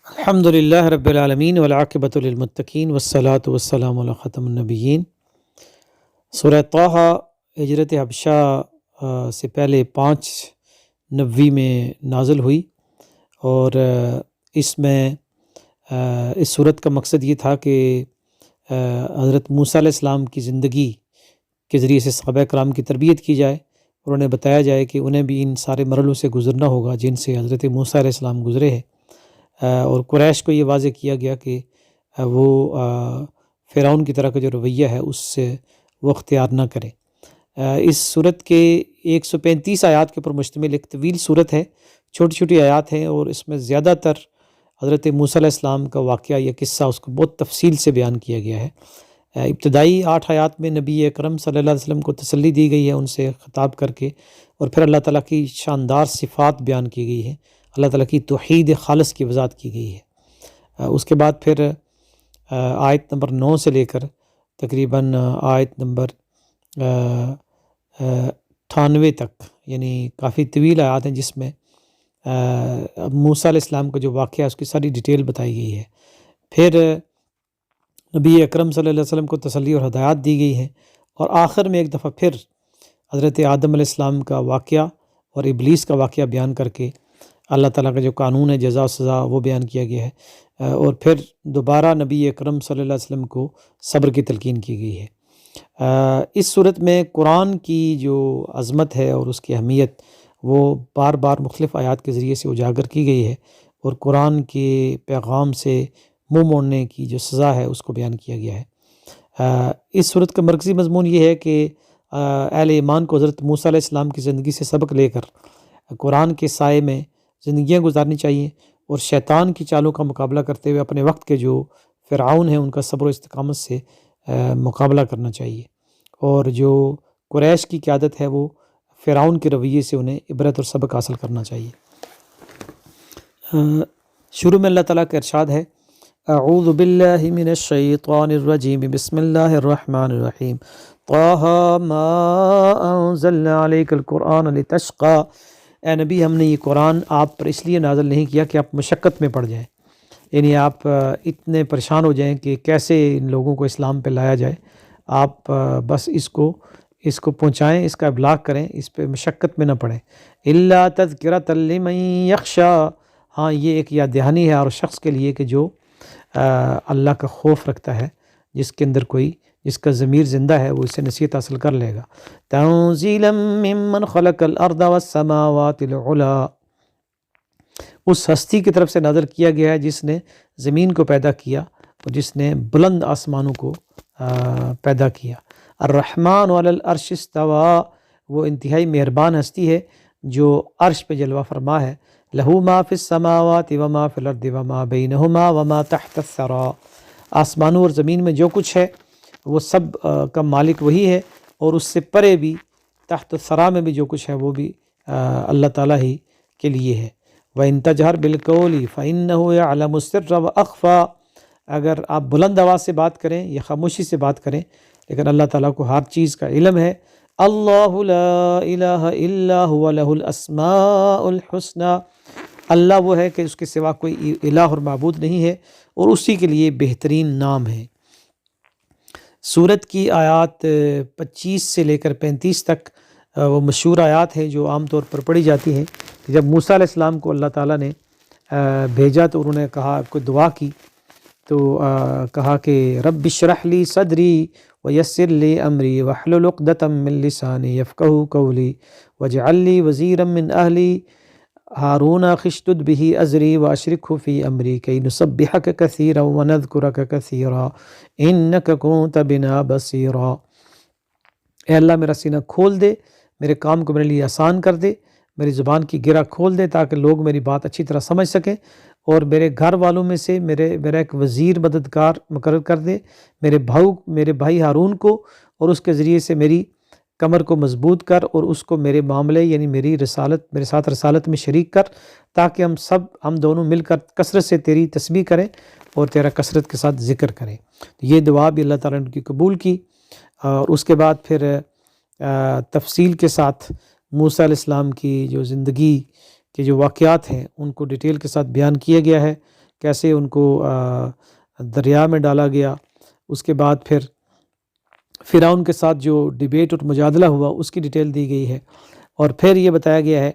الحمد للہ رب العالمین والعاقبۃ للمتقین والصلاۃ والسلام علی خاتم النبیین۔ سورہ طٰہٰ ہجرت حبشہ سے پہلے 590 میں نازل ہوئی، اور اس میں اس صورت کا مقصد یہ تھا کہ حضرت موسیٰ علیہ السلام کی زندگی کے ذریعے سے صحابہ کرام کی تربیت کی جائے، اور انہیں بتایا جائے کہ انہیں بھی ان سارے مرحلوں سے گزرنا ہوگا جن سے حضرت موسیٰ علیہ السلام گزرے ہیں، اور قریش کو یہ واضح کیا گیا کہ وہ فرعون کی طرح کا جو رویہ ہے اس سے وہ اختیار نہ کرے۔ اس صورت کے 135 آیات کے اوپر مشتمل ایک طویل صورت ہے، چھوٹی چھوٹی آیات ہیں، اور اس میں زیادہ تر حضرت موسیٰ علیہ السلام کا واقعہ یا قصہ اس کو بہت تفصیل سے بیان کیا گیا ہے۔ ابتدائی 8 آیات میں نبی اکرم صلی اللہ علیہ وسلم کو تسلی دی گئی ہے ان سے خطاب کر کے، اور پھر اللہ تعالیٰ کی شاندار صفات بیان کی گئی ہے، اللہ تعالیٰ کی توحید خالص کی وضاحت کی گئی ہے۔ اس کے بعد پھر آیت نمبر 9 سے لے کر تقریباً آیت نمبر 98 تک، یعنی کافی طویل آیات ہیں جس میں موسیٰ علیہ السلام کا جو واقعہ ہے اس کی ساری ڈیٹیل بتائی گئی ہے۔ پھر نبی اکرم صلی اللہ علیہ وسلم کو تسلی اور ہدایات دی گئی ہیں، اور آخر میں ایک دفعہ پھر حضرت آدم علیہ السلام کا واقعہ اور ابلیس کا واقعہ بیان کر کے اللہ تعالیٰ کا جو قانون ہے جزا و سزا وہ بیان کیا گیا ہے، اور پھر دوبارہ نبی اکرم صلی اللہ علیہ وسلم کو صبر کی تلقین کی گئی ہے۔ اس صورت میں قرآن کی جو عظمت ہے اور اس کی اہمیت وہ بار بار مختلف آیات کے ذریعے سے اجاگر کی گئی ہے، اور قرآن کے پیغام سے منہ موڑنے کی جو سزا ہے اس کو بیان کیا گیا ہے۔ اس صورت کا مرکزی مضمون یہ ہے کہ اہل ایمان کو حضرت موسیٰ علیہ السلام کی زندگی سے سبق لے کر قرآن کے سائے میں زندگیاں گزارنی چاہیے، اور شیطان کی چالوں کا مقابلہ کرتے ہوئے اپنے وقت کے جو فرعون ہیں ان کا صبر و استقامت سے مقابلہ کرنا چاہیے، اور جو قریش کی قیادت ہے وہ فرعون کے رویے سے انہیں عبرت اور سبق حاصل کرنا چاہیے۔ شروع میں اللہ تعالیٰ کا ارشاد ہے، اعوذ باللہ من الشیطان الرجیم، بسم اللہ الرحمن الرحیم، طٰہٰ ما انزلنا علیک القرآن لتشقی۔ اے نبی، ہم نے یہ قرآن آپ پر اس لیے نازل نہیں کیا کہ آپ مشقت میں پڑ جائیں، یعنی آپ اتنے پریشان ہو جائیں کہ کیسے ان لوگوں کو اسلام پہ لایا جائے۔ آپ بس اس کو پہنچائیں، اس کا ابلاغ کریں، اس پہ مشقت میں نہ پڑیں۔ الا تذکرۃ لمن یخشی، ہاں یہ ایک یاد دہانی ہے اور شخص کے لیے کہ جو اللہ کا خوف رکھتا ہے، جس کا ضمیر زندہ ہے وہ اسے نصیحت حاصل کر لے گا۔ تنزیلا ممن خلق الارض والسماوات العلی، اس ہستی کی طرف سے نازل کیا گیا ہے جس نے زمین کو پیدا کیا اور جس نے بلند آسمانوں کو پیدا کیا۔ الرحمن علی العرش استوی، وہ انتہائی مہربان ہستی ہے جو عرش پہ جلوہ فرما ہے۔ لہ ما فی السماوات وما فی الارض وما بینہما وما تحت الثری، آسمانوں اور زمین میں جو کچھ ہے وہ سب کا مالک وہی ہے، اور اس سے پرے بھی تحت الثری میں بھی جو کچھ ہے وہ بھی اللہ تعالیٰ ہی کے لیے ہے۔ وَإِن تَجْهَرْ بِالْقَوْلِ فَإِنَّهُ يَعْلَمُ السِّرَّ وَأَخْفَى، اگر آپ بلند آواز سے بات کریں یا خاموشی سے بات کریں، لیکن اللہ تعالیٰ کو ہر چیز کا علم ہے۔ اللہ لا الہ الا هو له الاسماء الحسنى، اللہ وہ ہے کہ اس کے سوا کوئی الہ اور معبود نہیں ہے، اور اسی کے لیے بہترین نام ہے۔ سورت کی آیات 25 سے لے کر 35 تک وہ مشہور آیات ہیں جو عام طور پر پڑھی جاتی ہیں۔ جب موسیٰ علیہ السلام کو اللہ تعالیٰ نے بھیجا تو انہوں نے کہا، کوئی دعا کی تو کہا کہ رب اشرح لی صدری ویسر لی امری واحلل عقدۃ من لسانی یفقہوا قولی واجعل لی وزیرا من اہلی ہارون اخی اشدد بہ ازری واشرکہ فی امری کی نسبحک کثیرا ونذکرک کثیرا انک کنت بنا بصیرا۔ اے اللہ، میرا سینہ کھول دے، میرے کام کو میرے لیے آسان کر دے، میری زبان کی گرہ کھول دے تاکہ لوگ میری بات اچھی طرح سمجھ سکیں، اور میرے گھر والوں میں سے میرا ایک وزیر مددگار مقرر کر دے، میرے بھائی ہارون کو، اور اس کے ذریعے سے میری کمر کو مضبوط کر، اور اس کو میرے معاملے یعنی میرے ساتھ رسالت میں شریک کر، تاکہ ہم دونوں مل کر کثرت سے تیری تسبیح کریں اور تیرا کثرت کے ساتھ ذکر کریں۔ یہ دعا بھی اللہ تعالیٰ نے ان کی قبول کی، اور اس کے بعد پھر تفصیل کے ساتھ موسیٰ علیہ السلام کی جو زندگی کے جو واقعات ہیں ان کو ڈیٹیل کے ساتھ بیان کیا گیا ہے کیسے ان کو دریا میں ڈالا گیا، اس کے بعد پھر فرعون کے ساتھ جو ڈیبیٹ اور مجادلہ ہوا اس کی ڈیٹیل دی گئی ہے، اور پھر یہ بتایا گیا ہے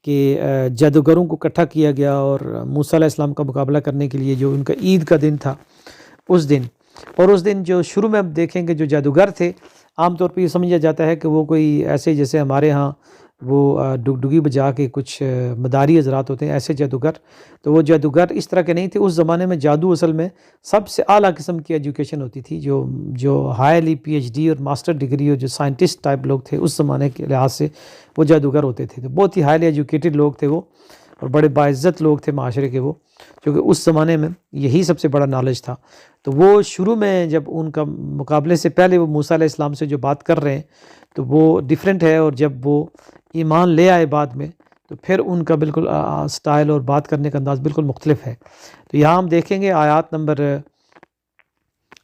کہ جادوگروں کو اکٹھا کیا گیا اور موسیٰ علیہ السلام کا مقابلہ کرنے کے لیے جو ان کا عید کا دن تھا اس دن جو شروع میں اب دیکھیں گے جو جادوگر تھے، عام طور پہ یہ سمجھا جاتا ہے کہ وہ کوئی ایسے جیسے ہمارے ہاں وہ ڈگڈگی بجا کے کچھ مداری حضرات ہوتے ہیں ایسے جادوگر، تو وہ جادوگر اس طرح کے نہیں تھے۔ اس زمانے میں جادو اصل میں سب سے اعلیٰ قسم کی ایجوکیشن ہوتی تھی، جو ہائیلی پی ایچ ڈی اور ماسٹر ڈگری اور جو سائنٹسٹ ٹائپ لوگ تھے اس زمانے کے لحاظ سے وہ جادوگر ہوتے تھے، تو بہت ہی ہائیلی ایجوکیٹڈ لوگ تھے وہ، اور بڑے باعزت لوگ تھے معاشرے کے وہ، کیونکہ اس زمانے میں یہی سب سے بڑا نالج تھا۔ تو وہ شروع میں جب ان کا مقابلے سے پہلے وہ موسیٰ علیہ السلام سے جو بات کر رہے ہیں تو وہ ڈیفرنٹ ہے، اور جب وہ ایمان لے آئے بعد میں تو پھر ان کا بالکل سٹائل اور بات کرنے کا انداز بالکل مختلف ہے۔ تو یہاں ہم دیکھیں گے آیات نمبر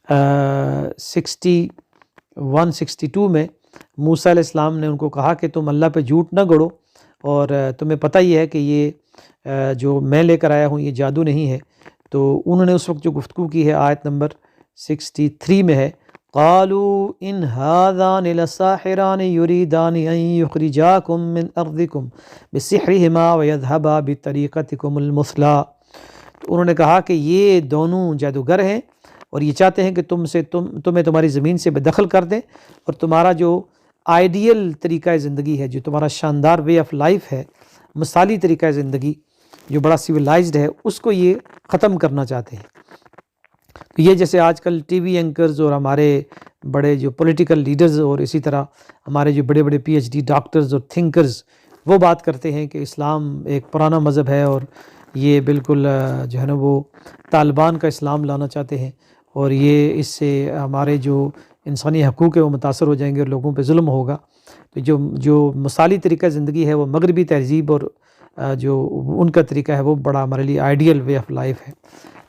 61-62 میں موسیٰ علیہ السلام نے ان کو کہا کہ تم اللہ پہ جھوٹ نہ گڑو، اور تمہیں پتہ ہی ہے کہ یہ جو میں لے کر آیا ہوں یہ جادو نہیں ہے۔ تو انہوں نے اس وقت جو گفتگو کی ہے آیت نمبر 63 میں ہے، قالوا ان هذان لساحران يريدان ان يخرجاكم من ارضكم بسحرهما ويذهبا بطريقتكم المثلى۔ تو انہوں نے کہا کہ یہ دونوں جادوگر ہیں اور یہ چاہتے ہیں کہ تمہیں تمہاری زمین سے بے دخل کر دیں، اور تمہارا جو آئیڈیل طریقہ زندگی ہے، جو تمہارا شاندار وے آف لائف ہے، مثالی طریقہ زندگی جو بڑا سویلائزڈ ہے، اس کو یہ ختم کرنا چاہتے ہیں۔ یہ جیسے آج کل ٹی وی اینکرز اور ہمارے بڑے جو پولیٹیکل لیڈرز اور اسی طرح ہمارے جو بڑے بڑے پی ایچ ڈی ڈاکٹرز اور تھنکرز وہ بات کرتے ہیں کہ اسلام ایک پرانا مذہب ہے اور یہ بالکل جو ہے نا وہ طالبان کا اسلام لانا چاہتے ہیں، اور یہ اس سے ہمارے جو انسانی حقوق ہے وہ متاثر ہو جائیں گے اور لوگوں پہ ظلم ہوگا۔ تو جو مثالی طریقہ زندگی ہے وہ مغربی تہذیب اور جو ان کا طریقہ ہے وہ بڑا ہمارے لیے آئیڈیل وے آف لائف ہے۔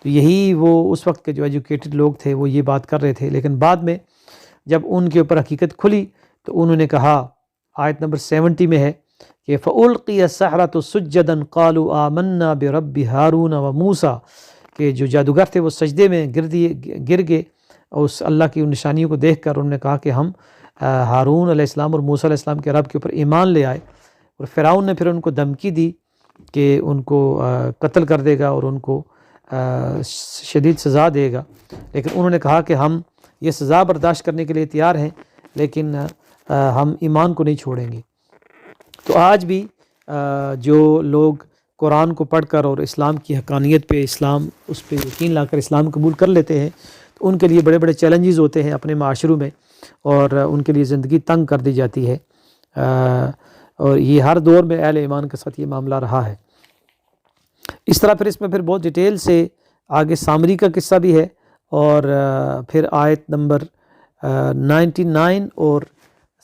تو یہی وہ اس وقت کے جو ایجوکیٹڈ لوگ تھے وہ یہ بات کر رہے تھے، لیکن بعد میں جب ان کے اوپر حقیقت کھلی تو انہوں نے کہا، آیت نمبر 70 میں ہے کہ فَأُلْقِيَ السَّحَرَةُ سُجَّدًا قَالُوا آمَنَّا بِرَبِّ ہارون وموسیٰ، کہ جو جادوگر تھے وہ سجدے میں گر گئے اور اس اللہ کی ان نشانیوں کو دیکھ کر انہوں نے کہا کہ ہم ہارون علیہ السلام اور موسیٰ علیہ السلام کے رب کے اوپر ایمان لے آئے۔ اور فرعون نے پھر ان کو دھمکی دی کہ ان کو قتل کر دے گا اور ان کو شدید سزا دے گا، لیکن انہوں نے کہا کہ ہم یہ سزا برداشت کرنے کے لیے تیار ہیں، لیکن ہم ایمان کو نہیں چھوڑیں گے۔ تو آج بھی جو لوگ قرآن کو پڑھ کر اور اسلام کی حقانیت پہ اس پہ یقین لا کر اسلام قبول کر لیتے ہیں تو ان کے لیے بڑے بڑے چیلنجز ہوتے ہیں اپنے معاشروں میں، اور ان کے لیے زندگی تنگ کر دی جاتی ہے، اور یہ ہر دور میں اہل ایمان کے ساتھ یہ معاملہ رہا ہے۔ اس طرح پھر اس میں بہت ڈیٹیل سے آگے سامری کا قصہ بھی ہے، اور پھر آیت نمبر 99 اور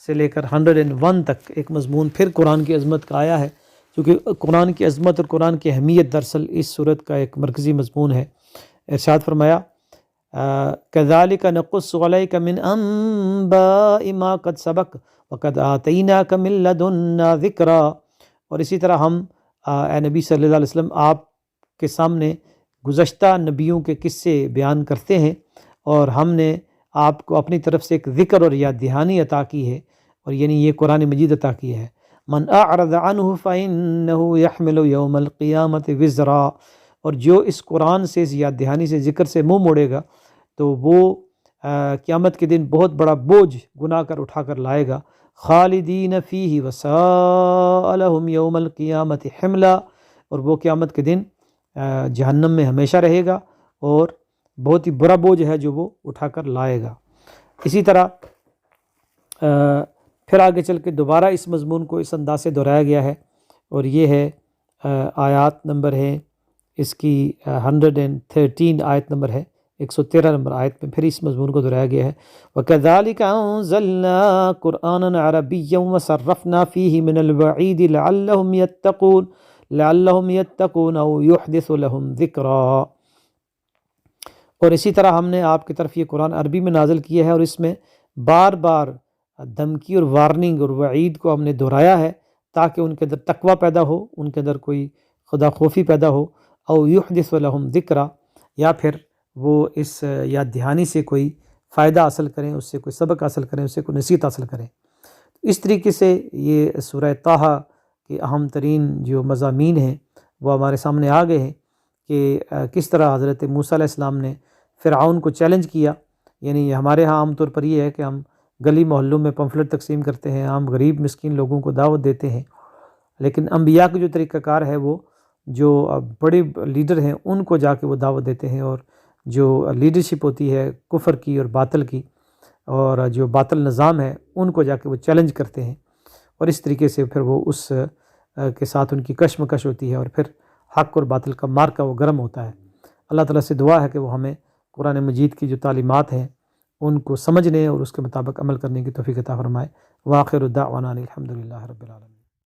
سے لے کر 101 تک ایک مضمون پھر قرآن کی عظمت کا آیا ہے، کیونکہ قرآن کی عظمت اور قرآن کی اہمیت دراصل اس صورت کا ایک مرکزی مضمون ہے۔ ارشاد فرمایا كَذَلِكَ نَقُصُّ عَلَيْكَ مِنْ أَنْبَاءِ مَا قَدْ سَبَقَ وَقَدْ آتَيْنَاكَ مِنْ لَدُنَّا ذِكْرًا، اور اسی طرح ہم اے نبی صلی اللہ علیہ وسلم آپ کے سامنے گزشتہ نبیوں کے قصے بیان کرتے ہیں، اور ہم نے آپ کو اپنی طرف سے ایک ذکر اور یاد دہانی عطا کی ہے، اور یعنی یہ قرآن مجید عطا کی ہے۔ من اعرض عنہ فإنہ یحمل یوم القیامت وزرا، اور جو اس قرآن سے یاد دہانی سے ذکر سے منہ موڑے گا تو وہ قیامت کے دن بہت بڑا بوجھ گناہ کر اٹھا کر لائے گا۔ خالدین فیہ وساء لہم یوم القیامت حملا، اور وہ قیامت کے دن جہنم میں ہمیشہ رہے گا اور بہت ہی برا بوجھ ہے جو وہ اٹھا کر لائے گا۔ اسی طرح پھر آگے چل کے دوبارہ اس مضمون کو اس انداز سے دہرایا گیا ہے، اور یہ ہے آیات نمبر ہے اس کی 113 آیت نمبر ہے 113 نمبر آیت میں پھر اس مضمون کو دہرایا گیا ہے۔ وَكَذَلِكَ أَنزَلْنَا قُرْآنًا عَرَبِيًّا وَصَرَّفْنَا فِيهِ مِنَ الْوَعِيدِ لَعَلَّهُمْ يَتَّقُونَ أَوْ يُحْدِثُ لَهُمْ ذِكْرًا، اور اسی طرح ہم نے آپ کی طرف یہ قرآن عربی میں نازل کیا ہے، اور اس میں بار بار دھمکی اور وارننگ اور وعید کو ہم نے دہرایا ہے تاکہ ان کے اندر تقوی پیدا ہو، ان کے اندر کوئی خدا خوفی پیدا ہو، او یحدث لہم ذکرا، یا پھر وہ اس یاد دہانی سے کوئی فائدہ حاصل کریں، اس سے کوئی سبق حاصل کریں، اس سے کوئی نصیحت حاصل کریں۔ اس طریقے سے یہ سورہ طٰہٰ کے اہم ترین جو مضامین ہیں وہ ہمارے سامنے آ گئے ہیں کہ کس طرح حضرت موسیٰ علیہ السلام نے فرعون کو چیلنج کیا۔ یعنی ہمارے ہاں عام طور پر یہ ہے کہ ہم گلی محلوں میں پمفلٹ تقسیم کرتے ہیں، عام غریب مسکین لوگوں کو دعوت دیتے ہیں، لیکن انبیاء کا جو طریقہ کار ہے وہ جو بڑے لیڈر ہیں ان کو جا کے وہ دعوت دیتے ہیں، اور جو لیڈرشپ ہوتی ہے کفر کی اور باطل کی اور جو باطل نظام ہے ان کو جا کے وہ چیلنج کرتے ہیں، اور اس طریقے سے پھر وہ اس کے ساتھ ان کی کشمکش ہوتی ہے، اور پھر حق اور باطل کا مارکا وہ گرم ہوتا ہے۔ اللہ تعالیٰ سے دعا ہے کہ وہ ہمیں قرآن مجید کی جو تعلیمات ہیں ان کو سمجھنے اور اس کے مطابق عمل کرنے کی توفیق عطا فرمائے۔ وآخر دعوانا الحمد للہ رب العالمین۔